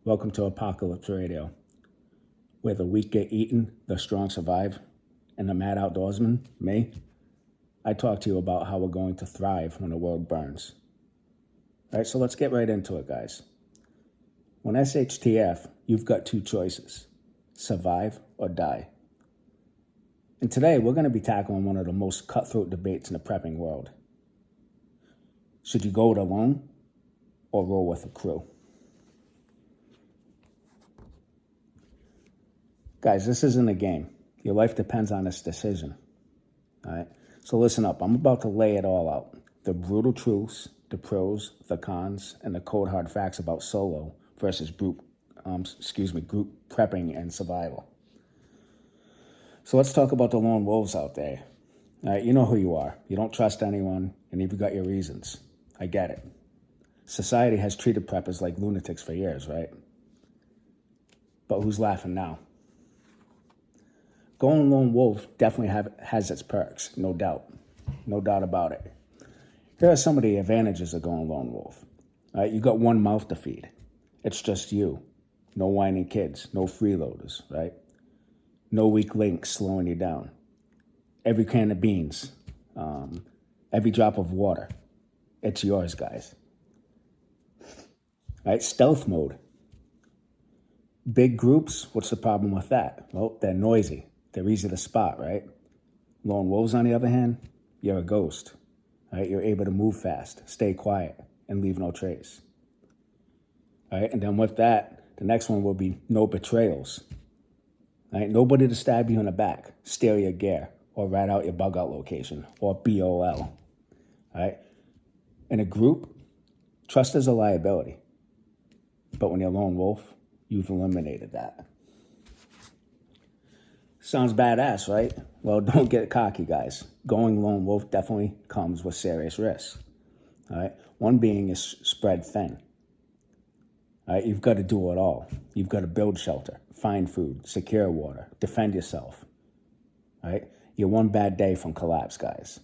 Welcome to Apocalypse Radio, where the weak get eaten, the strong survive, and the mad outdoorsman, me, I talk to you about how we're going to thrive when the world burns. All right, so let's get right into it, guys. When SHTF, you've got two choices, survive or die. And today, we're going to be tackling one of the most cutthroat debates in the prepping world. Should you go it alone or roll with a crew? Guys, this isn't a game. Your life depends on this decision. All right? So listen up. I'm about to lay it all out. The brutal truths, the pros, the cons, and the cold hard facts about solo versus group prepping and survival. So let's talk about the lone wolves out there. All right, you know who you are. You don't trust anyone, and you've got your reasons. I get it. Society has treated preppers like lunatics for years, right? But who's laughing now? Going lone wolf definitely has its perks, no doubt. No doubt about it. Here are some of the advantages of going lone wolf. All right, you got one mouth to feed. It's just you. No whining kids, no freeloaders, right? No weak links slowing you down. Every can of beans, every drop of water, it's yours, guys. All right, stealth mode. Big groups, what's the problem with that? Well, they're noisy. They're easy to spot, right? Lone wolves, on the other hand, you're a ghost. Right? You're able to move fast, stay quiet, and leave no trace. All right? And then with that, the next one will be no betrayals. All right? Nobody to stab you in the back, steal your gear, or rat out your bug out location, or BOL. All right? In a group, trust is a liability. But when you're a lone wolf, you've eliminated that. Sounds badass, right? Well, don't get cocky, guys. Going lone wolf definitely comes with serious risks. All right? One being is spread thin. All right? You've got to do it all. You've got to build shelter, find food, secure water, defend yourself. All right? You're one bad day from collapse, guys.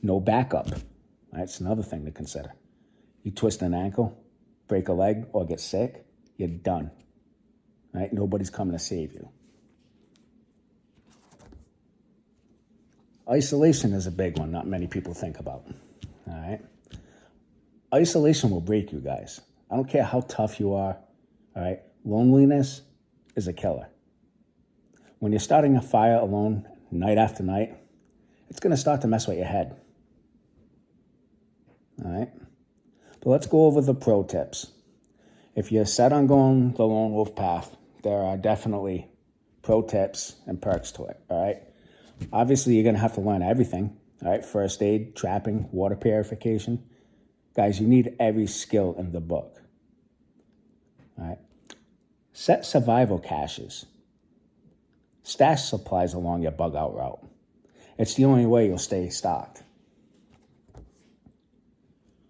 No backup. All right? It's another thing to consider. You twist an ankle, break a leg, or get sick, you're done. All right? Nobody's coming to save you. Isolation is a big one not many people think about. All right? Isolation will break you, guys. I don't care how tough you are. All right? Loneliness is a killer. When you're starting a fire alone night after night, it's going to start to mess with your head. All right? But let's go over the pro tips. If you're set on going the lone wolf path, there are definitely pro tips and perks to it. All right? Obviously, you're going to have to learn everything, all right? First aid, trapping, water purification. Guys, you need every skill in the book, all right? Set survival caches. Stash supplies along your bug out route. It's the only way you'll stay stocked.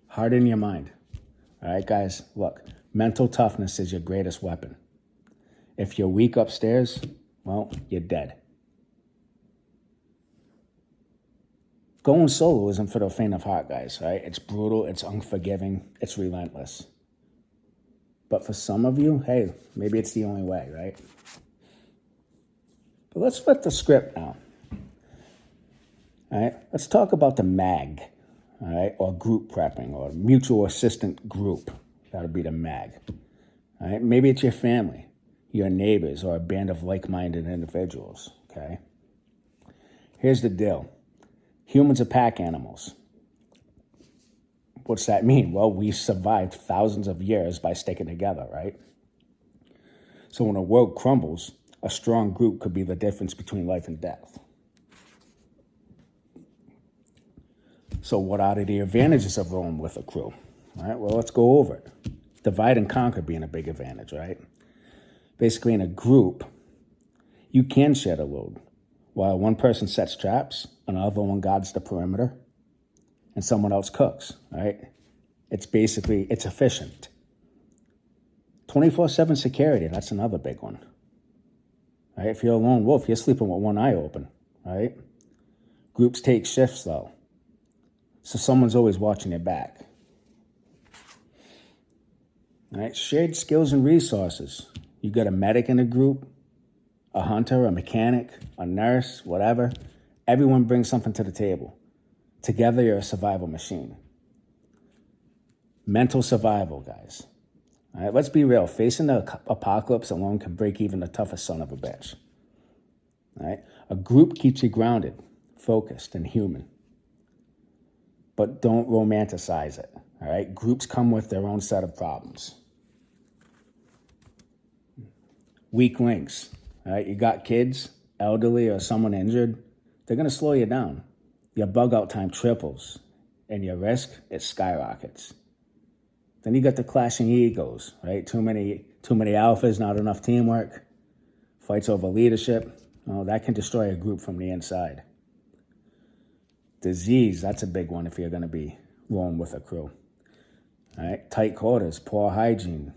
Harden your mind, all right, guys? Look, mental toughness is your greatest weapon. If you're weak upstairs, well, you're dead. Going solo isn't for the faint of heart, guys, right? It's brutal, it's unforgiving, it's relentless. But for some of you, hey, maybe it's the only way, right? But let's flip the script now. All right, let's talk about the M.A.G, all right, or group prepping, or mutual assistant group. That'll be the M.A.G. All right, maybe it's your family, your neighbors, or a band of like-minded individuals, okay? Here's the deal. Humans are pack animals. What's that mean? Well, we survived thousands of years by sticking together, right? So when a world crumbles, a strong group could be the difference between life and death. So what are the advantages of rolling with a crew? All right, well, let's go over it. Divide and conquer being a big advantage, right? Basically, in a group, you can share the load. While one person sets traps, another one guards the perimeter, and someone else cooks, right? It's efficient. 24/7 security, that's another big one. Right? If you're a lone wolf, you're sleeping with one eye open, right? Groups take shifts, though. So someone's always watching your back. All right, shared skills and resources. You got a medic in a group, a hunter, a mechanic, a nurse, whatever. Everyone brings something to the table. Together, you're a survival machine. Mental survival, guys. All right, let's be real. Facing the apocalypse alone can break even the toughest son of a bitch. All right, a group keeps you grounded, focused, and human. But don't romanticize it. All right, groups come with their own set of problems. Weak links. All right, you got kids, elderly, or someone injured. They're going to slow you down. Your bug out time triples, and your risk, it skyrockets. Then you got the clashing egos, right? Too many alphas, not enough teamwork, fights over leadership. Oh, that can destroy a group from the inside. Disease, that's a big one if you're going to be rolling with a crew. All right, tight quarters, poor hygiene,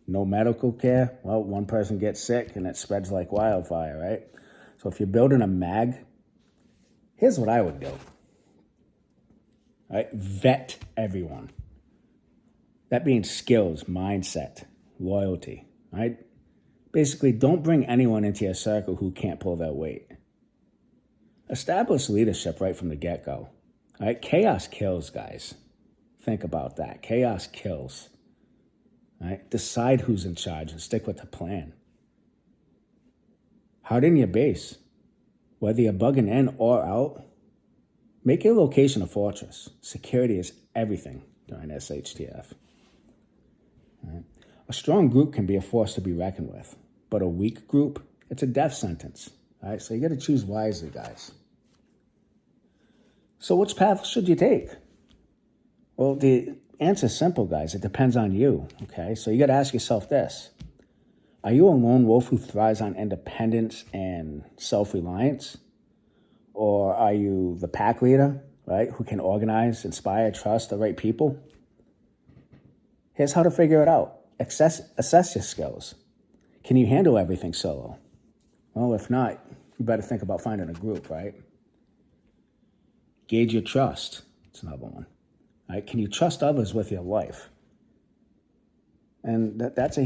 no medical care. Well, one person gets sick and it spreads like wildfire, right? So if you're building a M.A.G, here's what I would do. All right, vet everyone. That means skills, mindset, loyalty, right? Basically, don't bring anyone into your circle who can't pull their weight. Establish leadership right from the get-go. All right, chaos kills, guys. Think about that. Chaos kills. All right, decide who's in charge and stick with the plan. Harden your base. Whether you're bugging in or out, make your location a fortress. Security is everything during SHTF. Right. A strong group can be a force to be reckoned with, but a weak group, it's a death sentence. All right, so you got to choose wisely, guys. So which path should you take? Well, the answer's simple, guys. It depends on you, okay? So you got to ask yourself this. Are you a lone wolf who thrives on independence and self-reliance? Or are you the pack leader, right, who can organize, inspire, trust the right people? Here's how to figure it out. Assess your skills. Can you handle everything solo? Well, if not, you better think about finding a group, right? Gauge your trust. It's another one. Right? Can you trust others with your life? And that's a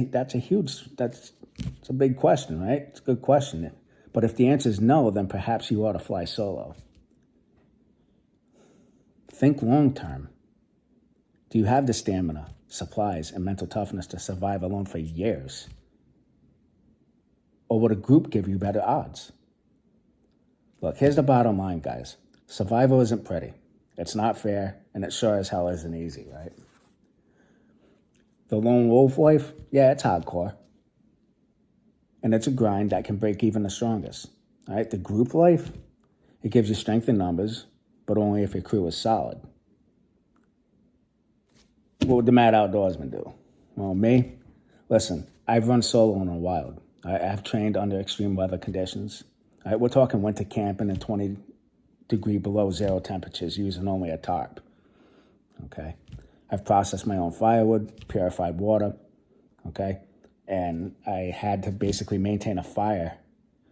big question, right? It's a good question. But if the answer is no, then perhaps you ought to fly solo. Think long term. Do you have the stamina, supplies, and mental toughness to survive alone for years? Or would a group give you better odds? Look, here's the bottom line, guys. Survival isn't pretty. It's not fair, and it sure as hell isn't easy, right? The lone wolf life, yeah, it's hardcore. And it's a grind that can break even the strongest. All right, the group life, it gives you strength in numbers, but only if your crew is solid. What would the mad outdoorsman do? Well, me? Listen, I've run solo in the wild. I've trained under extreme weather conditions. All right, we're talking winter camping in 20-degree below zero temperatures using only a tarp. Okay? I've processed my own firewood, purified water, okay? And I had to basically maintain a fire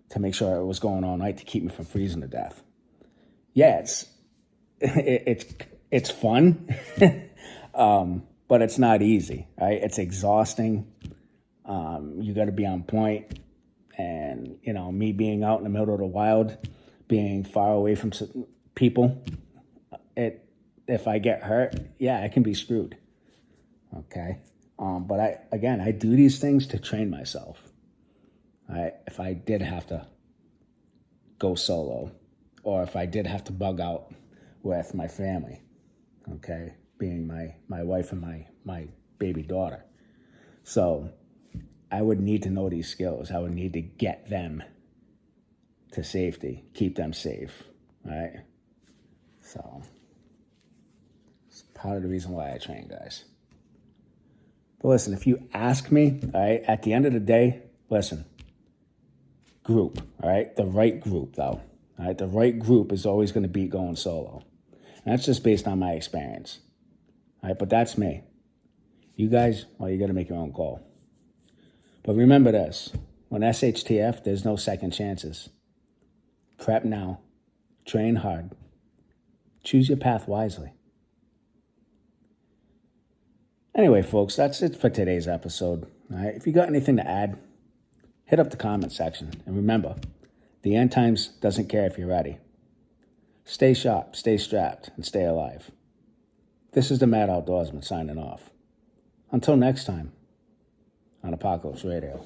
to make sure it was going all night to keep me from freezing to death. Yeah, it's fun, but it's not easy, right? It's exhausting. You got to be on point. And, you know, me being out in the middle of the wild, being far away from people, if I get hurt, yeah, I can be screwed, okay? But I do these things to train myself. If I did have to go solo, or if I did have to bug out with my family, okay, being my wife and my baby daughter. So I would need to know these skills. I would need to get them to safety, keep them safe, right? So it's part of the reason why I train, guys. But listen, if you ask me, all right, at the end of the day, listen, group, all right? The right group, though, all right? The right group is always going to beat going solo. And that's just based on my experience, all right? But that's me. You guys, well, you got to make your own call. But remember this, when SHTF, there's no second chances. Prep now, train hard, choose your path wisely. Anyway, folks, that's it for today's episode. All right, if you got anything to add, hit up the comment section. And remember, the end times doesn't care if you're ready. Stay sharp, stay strapped, and stay alive. This is the Mad Outdoorsman signing off. Until next time on Apocalypse Radio.